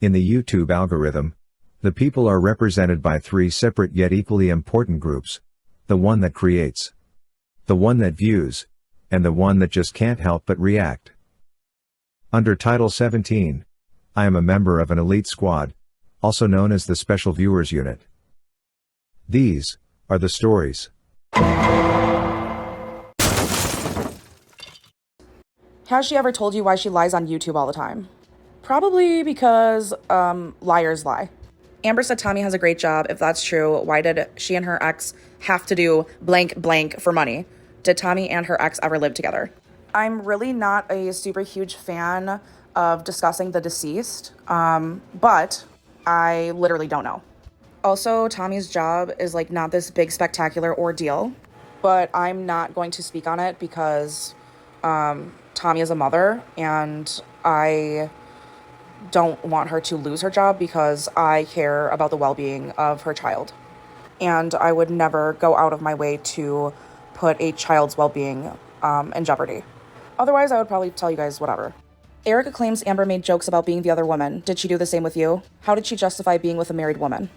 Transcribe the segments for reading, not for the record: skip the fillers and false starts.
In the YouTube algorithm, the people are represented by three separate yet equally important groups: the one that creates, the one that views, and the one that just can't help but react. Under Title 17, I am a member of an elite squad, also known as the Special Viewers Unit. These are the stories. Has she ever told you why she lies on YouTube all the time? Probably because, liars lie. Amber said Tommy has a great job. If that's true, why did she and her ex have to do blank blank for money? Did Tommy and her ex ever live together? I'm really not a super huge fan of discussing the deceased, but I literally don't know. Also, Tommy's job is like not this big spectacular ordeal, but I'm not going to speak on it because Tommy is a mother and I don't want her to lose her job because I care about the well-being of her child. And I would never go out of my way to put a child's well-being in jeopardy. Otherwise, I would probably tell you guys whatever. Erica claims Amber made jokes about being the other woman. Did she do the same with you? How did she justify being with a married woman?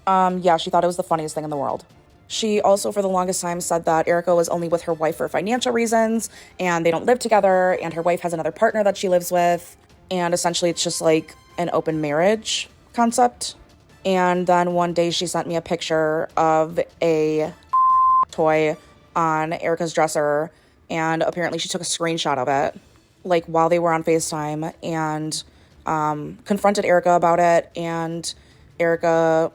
Yeah, she thought it was the funniest thing in the world. She also, for the longest time, said that Erica was only with her wife for financial reasons, and they don't live together, and her wife has another partner that she lives with, and essentially it's just like an open marriage concept. And then one day she sent me a picture of a toy on Erica's dresser, and apparently she took a screenshot of it, like while they were on FaceTime, and confronted Erica about it, and Erica,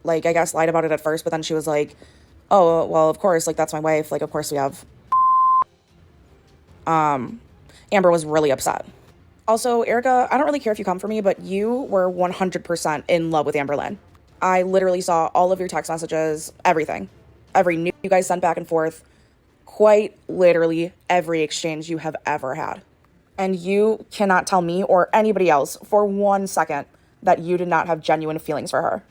like, I guess lied about it at first, but then she was like, oh, well, of course, like, that's my wife, like, of course we have. Amber was really upset. Also, Erica, I don't really care if you come for me, but you were 100% in love with Amberlynn. I literally saw all of your text messages, everything. Every nude you guys sent back and forth, quite literally every exchange you have ever had. And you cannot tell me or anybody else for 1 second that you did not have genuine feelings for her.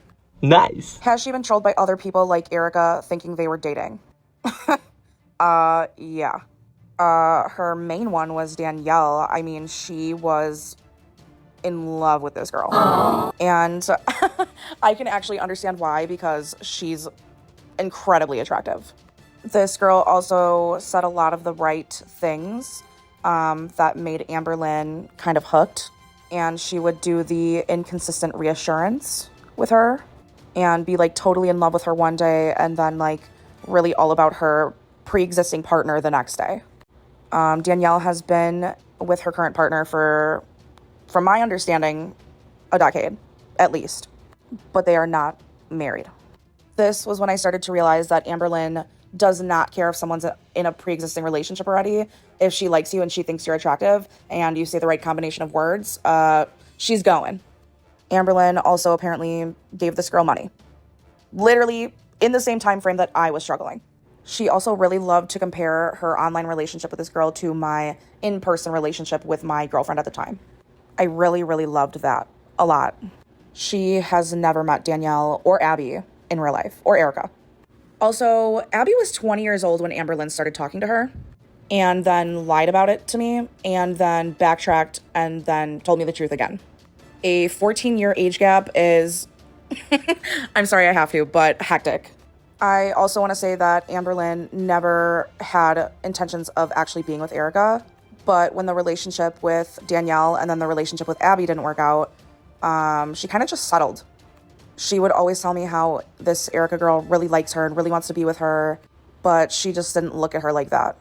Nice. Has she been trolled by other people like Erica thinking they were dating? Yeah. Her main one was Danielle. I mean, she was in love with this girl. Aww. And I can actually understand why, because she's incredibly attractive. This girl also said a lot of the right things that made Amberlynn kind of hooked. And she would do the inconsistent reassurance with her and be like totally in love with her one day and then like really all about her pre-existing partner the next day. Danielle has been with her current partner for, from my understanding, a decade, at least. But they are not married. This was when I started to realize that Amberlynn does not care if someone's in a pre-existing relationship already. If she likes you and she thinks you're attractive and you say the right combination of words, she's going. Amberlynn also apparently gave this girl money. Literally in the same time frame that I was struggling. She also really loved to compare her online relationship with this girl to my in-person relationship with my girlfriend at the time. I really, really loved that a lot. She has never met Danielle or Abby in real life, or Erica. Also, Abby was 20 years old when Amberlynn started talking to her, and then lied about it to me, and then backtracked, and then told me the truth again. A 14-year age gap is, I'm sorry I have to, but hectic. I also want to say that Amberlynn never had intentions of actually being with Erica, but when the relationship with Danielle and then the relationship with Abby didn't work out, she kind of just settled. She would always tell me how this Erica girl really likes her and really wants to be with her, but she just didn't look at her like that,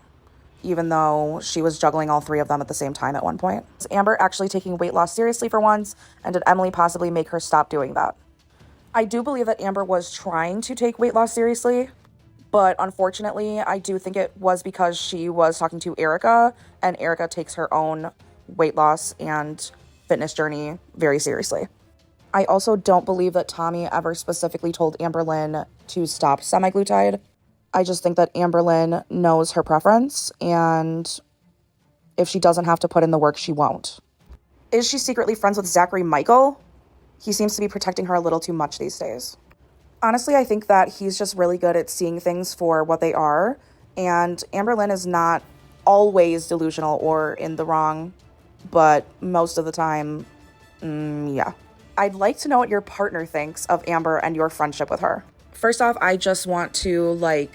even though she was juggling all three of them at the same time at one point. Is Amber actually taking weight loss seriously for once, and did Emily possibly make her stop doing that? I do believe that Amber was trying to take weight loss seriously, but unfortunately, I do think it was because she was talking to Erica, and Erica takes her own weight loss and fitness journey very seriously. I also don't believe that Tommy ever specifically told Amberlynn to stop semaglutide. I just think that Amberlynn knows her preference, and if she doesn't have to put in the work, she won't. Is she secretly friends with Zachary Michael? He seems to be protecting her a little too much these days. Honestly, I think that he's just really good at seeing things for what they are, and Amberlynn is not always delusional or in the wrong, but most of the time, yeah. I'd like to know what your partner thinks of Amber and your friendship with her. First off, I just want to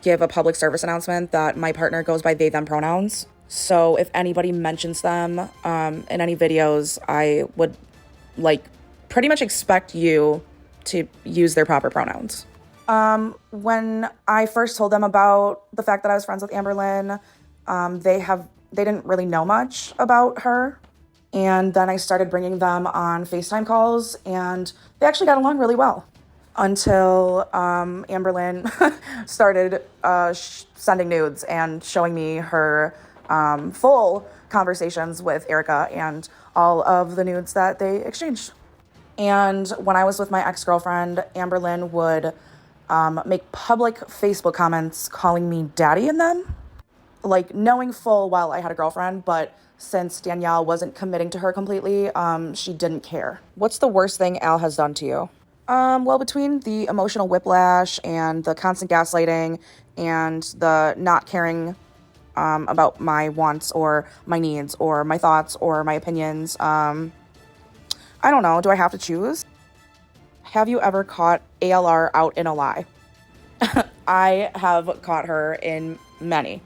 give a public service announcement that my partner goes by they, them pronouns. So if anybody mentions them in any videos, I would pretty much expect you to use their proper pronouns. When I first told them about the fact that I was friends with Amberlynn, they didn't really know much about her. And then I started bringing them on FaceTime calls, and they actually got along really well. Until Amberlynn started sending nudes and showing me her full conversations with Erica and all of the nudes that they exchanged. And when I was with my ex-girlfriend, Amberlynn would make public Facebook comments calling me daddy in them, knowing full well I had a girlfriend, but since Danielle wasn't committing to her completely, she didn't care. What's the worst thing Al has done to you? Well, between the emotional whiplash and the constant gaslighting and the not caring about my wants or my needs or my thoughts or my opinions, I don't know. Do I have to choose? Have you ever caught ALR out in a lie? I have caught her in many.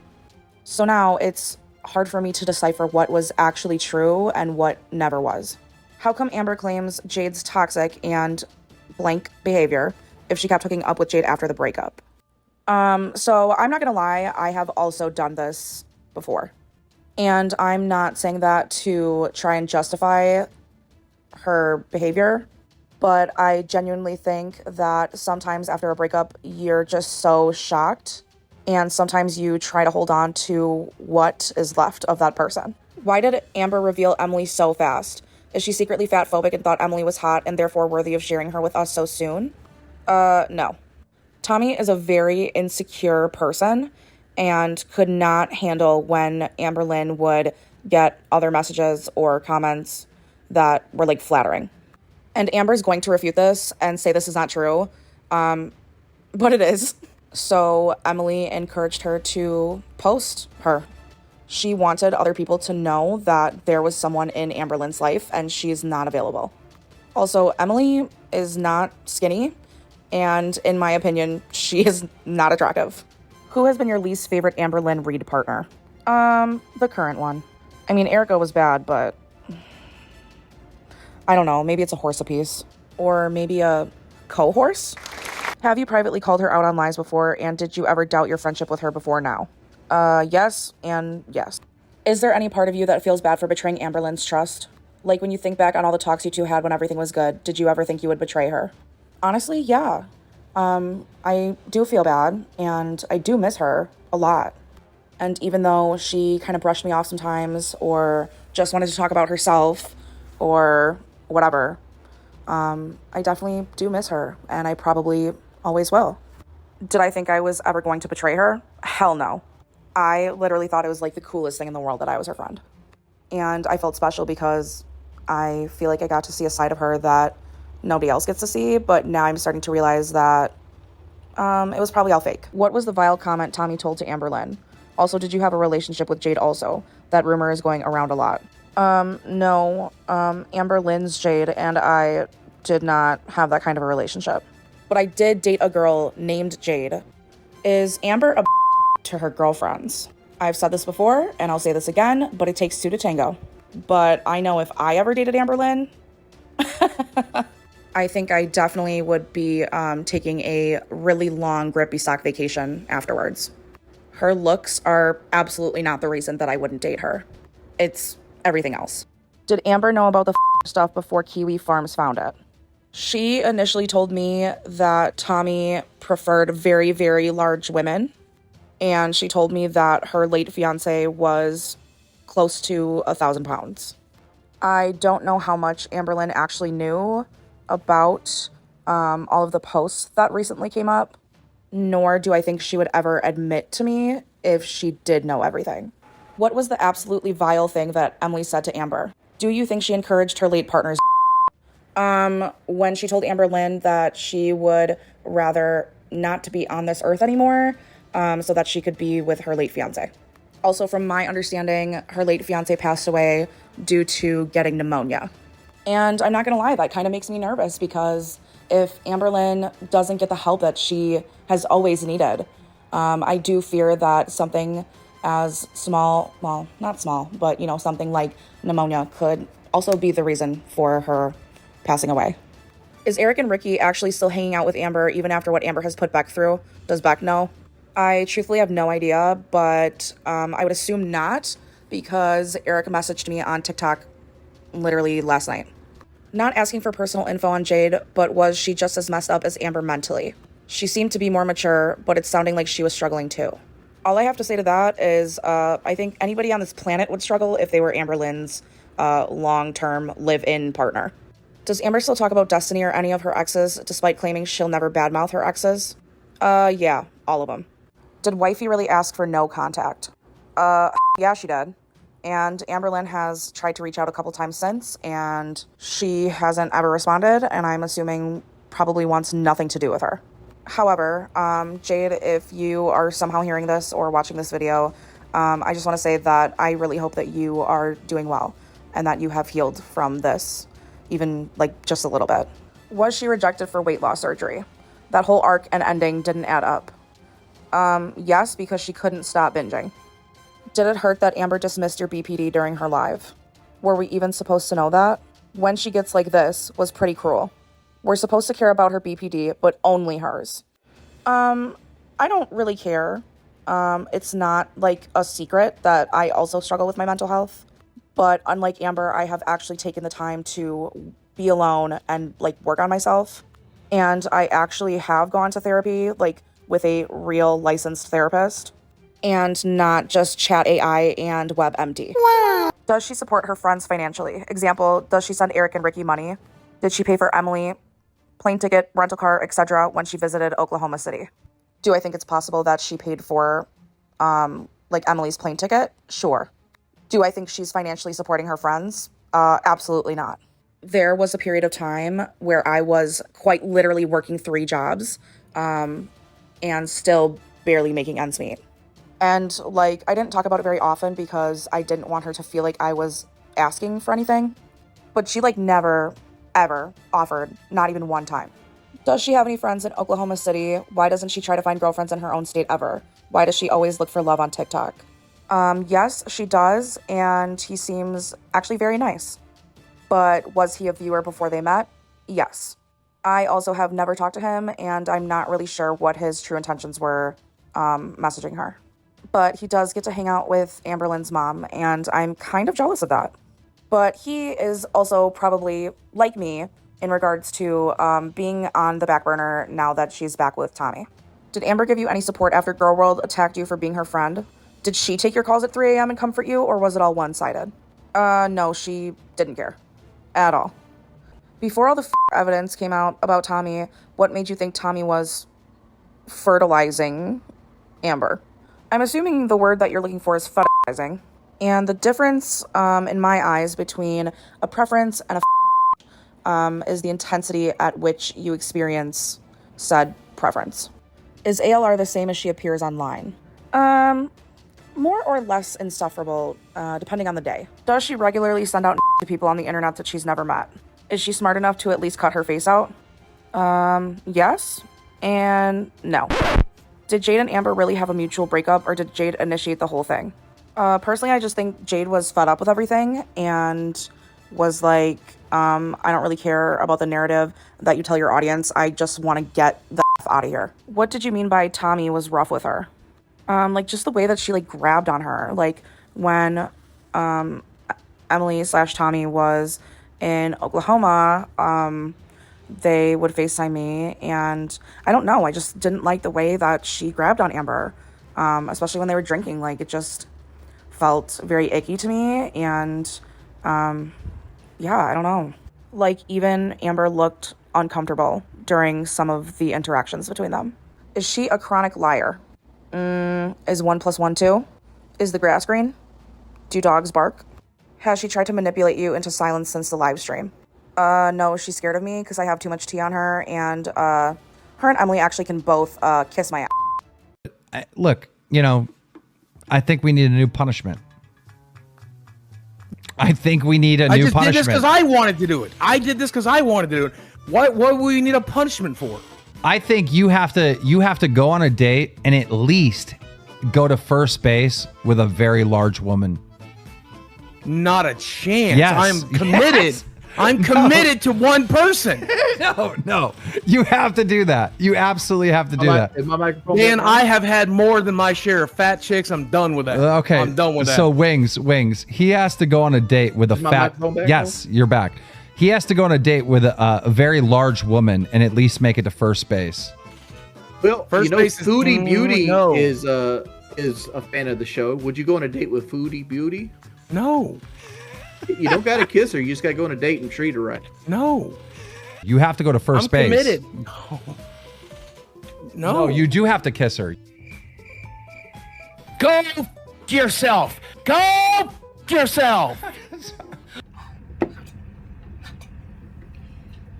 So now it's hard for me to decipher what was actually true and what never was. How come Amber claims Jade's toxic and blank behavior if she kept hooking up with Jade after the breakup? So I'm not gonna lie, I have also done this before. And I'm not saying that to try and justify her behavior, but I genuinely think that sometimes after a breakup, you're just so shocked, and sometimes you try to hold on to what is left of that person. Why did Amber reveal Emily so fast? Is she secretly fat phobic and thought Emily was hot and therefore worthy of sharing her with us so soon? No. Tommy is a very insecure person and could not handle when Amberlynn would get other messages or comments that were flattering. And Amber's going to refute this and say this is not true, but it is. So Emily encouraged her to post her. She wanted other people to know that there was someone in Amberlynn's life and she's not available. Also, Emily is not skinny, and in my opinion, she is not attractive. Who has been your least favorite Amberlynn read partner? The current one. I mean, Erica was bad, but I don't know, maybe it's a horse apiece. Or maybe a co-horse? Have you privately called her out on lies before, and did you ever doubt your friendship with her before now? Yes and yes. Is there any part of you that feels bad for betraying Amberlynn's trust? When you think back on all the talks you two had when everything was good, did you ever think you would betray her? Honestly, yeah. I do feel bad, and I do miss her a lot. And even though she kind of brushed me off sometimes, or just wanted to talk about herself, or whatever, I definitely do miss her, and I probably always will. Did I think I was ever going to betray her? Hell no. I literally thought it was the coolest thing in the world that I was her friend. And I felt special because I feel like I got to see a side of her that nobody else gets to see, but now I'm starting to realize that it was probably all fake. What was the vile comment Tommy told to Amberlynn? Also, did you have a relationship with Jade also? That rumor is going around a lot. No. Amberlynn's Jade and I did not have that kind of a relationship. But I did date a girl named Jade. Is Amber a to her girlfriends? I've said this before, and I'll say this again, but it takes two to tango. But I know if I ever dated Amberlynn, I think I definitely would be taking a really long grippy sock vacation afterwards. Her looks are absolutely not the reason that I wouldn't date her. It's everything else. Did Amber know about the stuff before Kiwi Farms found it? She initially told me that Tommy preferred very, very large women. And she told me that her late fiance was close to 1,000 pounds. I don't know how much Amberlynn actually knew about all of the posts that recently came up, nor do I think she would ever admit to me if she did know everything. What was the absolutely vile thing that Emily said to Amber? Do you think she encouraged her late partner's when she told Amberlynn that she would rather not to be on this earth anymore, so that she could be with her late fiance? Also, from my understanding, her late fiance passed away due to getting pneumonia. And I'm not gonna lie, that kind of makes me nervous because if Amberlynn doesn't get the help that she has always needed, I do fear that something as small, well, not small, but something like pneumonia could also be the reason for her passing away. Is Eric and Ricky actually still hanging out with Amber even after what Amber has put Beck through? Does Beck know? I truthfully have no idea, but I would assume not because Eric messaged me on TikTok literally last night. Not asking for personal info on Jade, but was she just as messed up as Amber mentally? She seemed to be more mature, but it's sounding like she was struggling too. All I have to say to that is I think anybody on this planet would struggle if they were Amberlynn's long-term live-in partner. Does Amber still talk about Destiny or any of her exes, despite claiming she'll never badmouth her exes? Yeah, all of them. Did Wifey really ask for no contact? Yeah, she did. And Amberlynn has tried to reach out a couple times since, and she hasn't ever responded, and I'm assuming probably wants nothing to do with her. However, Jade, if you are somehow hearing this or watching this video, I just want to say that I really hope that you are doing well and that you have healed from this, even like just a little bit. Was she rejected for weight loss surgery? That whole arc and ending didn't add up. Yes, because she couldn't stop binging. Did it hurt that Amber dismissed your BPD during her live? Were we even supposed to know that? When she gets like this was pretty cruel. We're supposed to care about her BPD, but only hers. I don't really care. It's not like a secret that I also struggle with my mental health. But unlike Amber, I have actually taken the time to be alone and like work on myself. And I actually have gone to therapy, like with a real licensed therapist. And not just chat AI and WebMD. Wow. Does she support her friends financially? Example, does she send Eric and Ricky money? Did she pay for Emily, plane ticket, rental car, etc. when she visited Oklahoma City? Do I think it's possible that she paid for, like Emily's plane ticket? Sure. Do I think she's financially supporting her friends? Absolutely not. There was a period of time where I was quite literally working 3 jobs, and still barely making ends meet. And, like, I didn't talk about it very often because I didn't want her to feel like I was asking for anything. But she, like, never, ever offered, not even one time. Does she have any friends in Oklahoma City? Why doesn't she try to find girlfriends in her own state ever? Why does she always look for love on TikTok? Yes, she does, and he seems actually very nice. But was he a viewer before they met? Yes. I also have never talked to him, and I'm not really sure what his true intentions were messaging her. But he does get to hang out with Amberlynn's mom, and I'm kind of jealous of that. But he is also probably like me in regards to being on the back burner now that she's back with Tommy. Did Amber give you any support after Girl World attacked you for being her friend? Did she take your calls at 3 a.m. and comfort you, or was it all one-sided? No, she didn't care. At all. Before all the evidence came out about Tommy, what made you think Tommy was fertilizing Amber? I'm assuming the word that you're looking for is fertilizing. And the difference, in my eyes, between a preference and a is the intensity at which you experience said preference. Is ALR the same as she appears online? More or less insufferable, depending on the day. Does she regularly send out to people on the internet that she's never met? Is she smart enough to at least cut her face out? Yes and no. Did Jade and Amber really have a mutual breakup, or did Jade initiate the whole thing? Personally, I just think Jade was fed up with everything and was like, I don't really care about the narrative that you tell your audience. I just want to get the F out of here. What did you mean by Tommy was rough with her? Like just the way that she like grabbed on her. Like when Emily/Tommy was in Oklahoma, they would FaceTime me, and I don't know, I just didn't like the way that she grabbed on Amber, especially when they were drinking. Like, it just felt very icky to me, and yeah, I don't know. Like, even Amber looked uncomfortable during some of the interactions between them. Is she a chronic liar? Is 1 + 1 2? Is the grass green? Do dogs bark? Has she tried to manipulate you into silence since the live stream? No, she's scared of me because I have too much tea on her, and her and Emily actually can both kiss my ass. Look, I think we need a new punishment. I think we need a new punishment. I just did this because I wanted to do it. I did this because I wanted to do it. What would we need a punishment for? I think you have to go on a date and at least go to first base with a very large woman. Not a chance. Yes. I'm committed. Yes. I'm committed to one person. No. You have to do that. You absolutely have to do that. Is my microphone Man, I have had more than my share of fat chicks. I'm done with that. Okay. I'm done with that. So Wings. He has to go on a date with a fat. Yes, you're back. He has to go on a date with a very large woman and at least make it to first base. Well, first base Foodie Beauty is a fan of the show. Would you go on a date with Foodie Beauty? No. You don't gotta kiss her. You just gotta go on a date and treat her right. No. You have to go to first base. I'm committed. No, you do have to kiss her. Go yourself. Go yourself.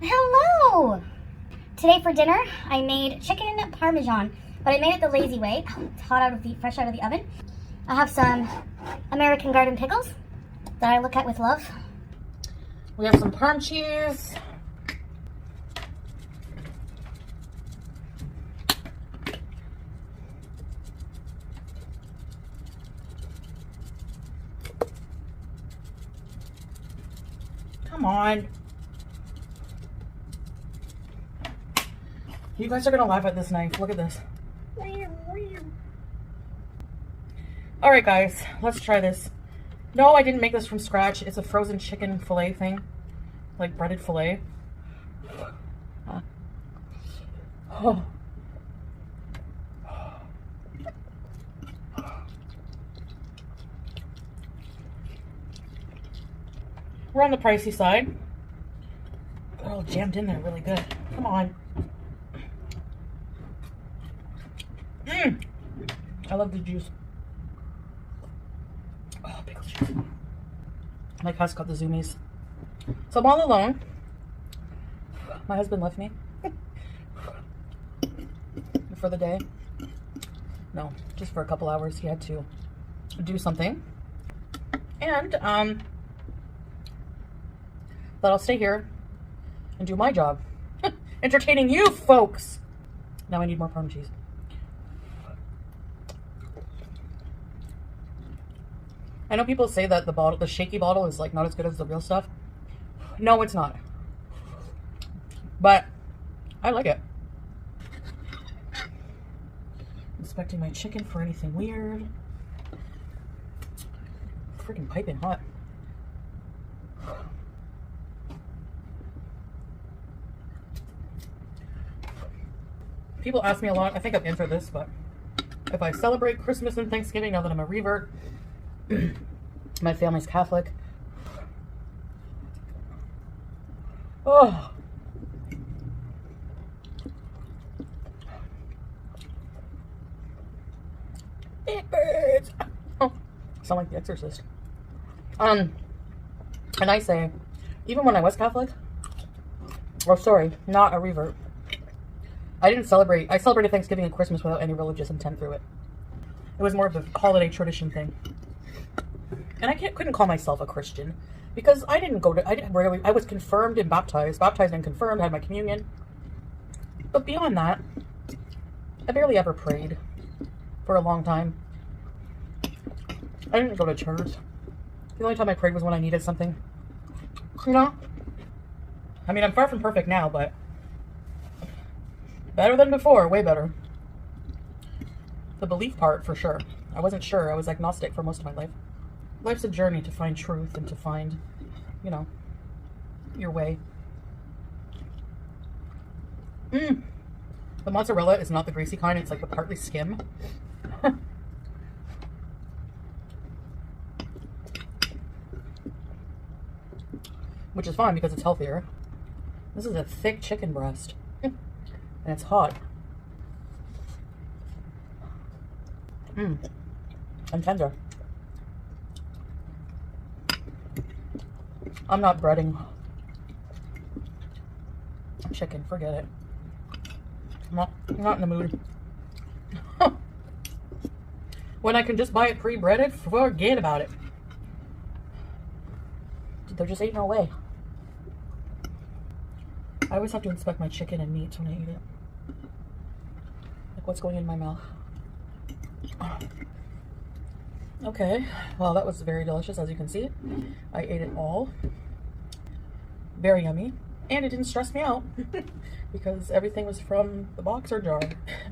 Hello. Today for dinner, I made chicken parmesan, but I made it the lazy way. It's hot fresh out of the oven. I have some American garden pickles that I look at with love. We have some Parm cheese. Come on. You guys are gonna laugh at this knife. Look at this. All right, guys, let's try this. No, I didn't make this from scratch. It's a frozen chicken fillet thing, like breaded fillet. Oh. We're on the pricey side. Got all jammed in there really good. Come on. I love the juice. Oh, pickle juice. My cat's got the zoomies. So I'm all alone. My husband left me for the day. No, just for a couple hours. He had to do something. And that I'll stay here and do my job. Entertaining you folks. Now I need more Parm cheese. I know people say that the shaky bottle is like not as good as the real stuff. No, it's not. But I like it. Inspecting my chicken for anything weird. Freaking piping hot. People ask me a lot, I think I've answered this, but if I celebrate Christmas and Thanksgiving now that I'm a revert, my family's Catholic. Oh. It hurts. Oh, sound like The Exorcist. And I say, even when I was Catholic, or sorry, not a revert, I celebrated Thanksgiving and Christmas without any religious intent through it. It was more of a holiday tradition thing. And I couldn't call myself a Christian because I was confirmed and baptized and confirmed, had my communion. But beyond that, I barely ever prayed for a long time. I didn't go to church. The only time I prayed was when I needed something. You know? I mean, I'm far from perfect now, but better than before, way better. The belief part, for sure. I wasn't sure. I was agnostic for most of my life. Life's a journey to find truth and to find, you know, your way. The mozzarella is not the greasy kind. It's like the partly skim. Which is fine because it's healthier. This is a thick chicken breast. And it's hot. And tender. I'm not breading chicken, forget it. I'm not in the mood. When I can just buy it pre-breaded, forget about it. There just ain't no way. I always have to inspect my chicken and meat when I eat it. Like what's going in my mouth. Okay, well that was very delicious, as you can see. I ate it all. Very yummy. And it didn't stress me out because everything was from the box or jar.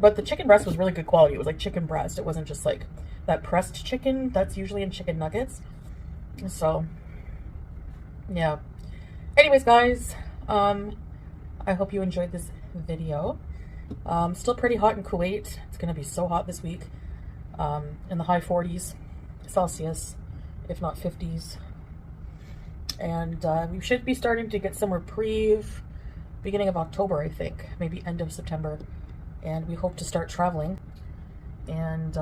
But the chicken breast was really good quality. It was like chicken breast. It wasn't just like that pressed chicken that's usually in chicken nuggets. So, yeah. Anyways, guys, I hope you enjoyed this video. Still pretty hot in Kuwait. It's going to be so hot this week. In the high 40s Celsius, if not 50s. And we should be starting to get some reprieve beginning of October, I think, maybe end of September. And we hope to start traveling. And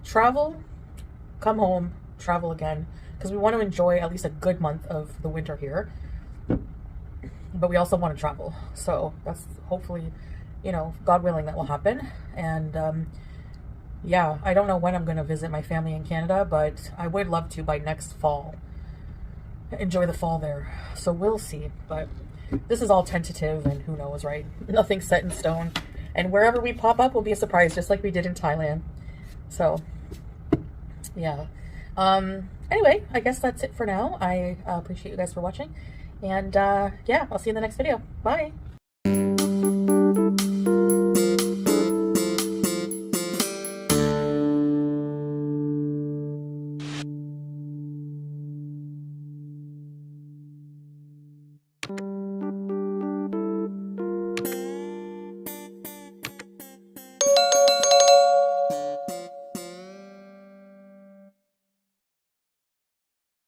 travel, come home, travel again, because we want to enjoy at least a good month of the winter here. But we also want to travel. So that's hopefully, you know, God willing, that will happen. And yeah, I don't know when I'm going to visit my family in Canada, but I would love to by next fall. Enjoy the fall there. So we'll see. But this is all tentative and who knows, right? Nothing's set in stone. And wherever we pop up will be a surprise, just like we did in Thailand. So, yeah. Anyway, I guess that's it for now. I appreciate you guys for watching. And yeah, I'll see you in the next video. Bye.